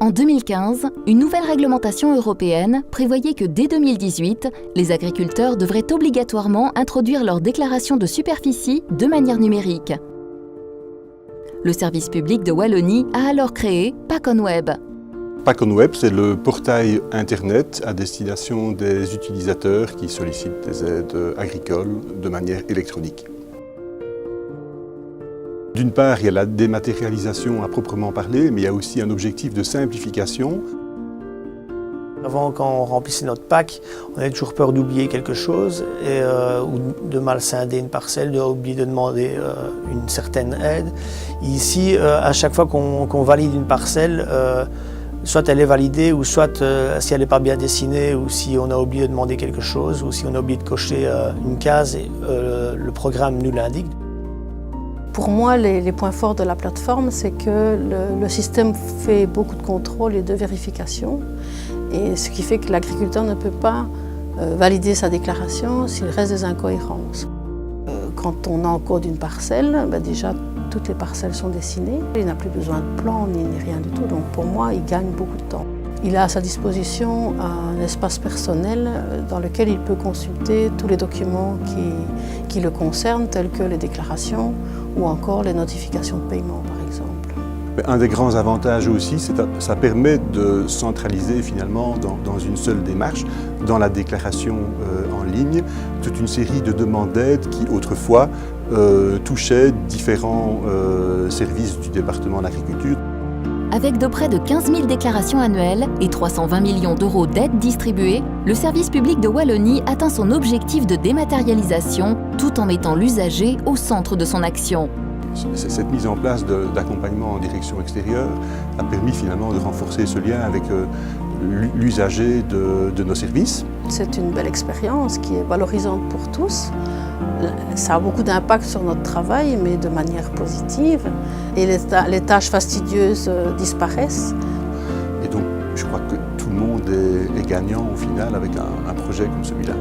En 2015, une nouvelle réglementation européenne prévoyait que dès 2018, les agriculteurs devraient obligatoirement introduire leur déclaration de superficie de manière numérique. Le service public de Wallonie a alors créé PAC-ON-Web. PAC-ON-Web, c'est le portail Internet à destination des utilisateurs qui sollicitent des aides agricoles de manière électronique. D'une part, il y a la dématérialisation à proprement parler, mais il y a aussi un objectif de simplification. Avant, quand on remplissait notre PAC, on avait toujours peur d'oublier quelque chose ou de mal scinder une parcelle, d'oublier de demander une certaine aide. Ici, à chaque fois qu'on valide une parcelle, soit elle est validée, ou soit si elle n'est pas bien dessinée, ou si on a oublié de demander quelque chose, ou si on a oublié de cocher une case, le programme nous l'indique. Pour moi, les points forts de la plateforme, c'est que le système fait beaucoup de contrôles et de vérifications, et ce qui fait que l'agriculteur ne peut pas valider sa déclaration s'il reste des incohérences. Quand on encode une parcelle, déjà toutes les parcelles sont dessinées. Il n'a plus besoin de plan ni rien du tout, donc pour moi, il gagne beaucoup de temps. Il a à sa disposition un espace personnel dans lequel il peut consulter tous les documents qui le concernent, tels que les déclarations ou encore les notifications de paiement, par exemple. Un des grands avantages aussi, ça permet de centraliser finalement dans une seule démarche, dans la déclaration en ligne, toute une série de demandes d'aide qui autrefois touchaient différents services du département de l'agriculture. Avec de près de 15 000 déclarations annuelles et 320 millions d'euros d'aides distribuées, le service public de Wallonie atteint son objectif de dématérialisation tout en mettant l'usager au centre de son action. Cette mise en place d'accompagnement en direction extérieure a permis finalement de renforcer ce lien avec l'usager de nos services. C'est une belle expérience qui est valorisante pour tous. Ça a beaucoup d'impact sur notre travail, mais de manière positive. Et les tâches fastidieuses disparaissent. Et donc, je crois que tout le monde est gagnant au final avec un projet comme celui-là.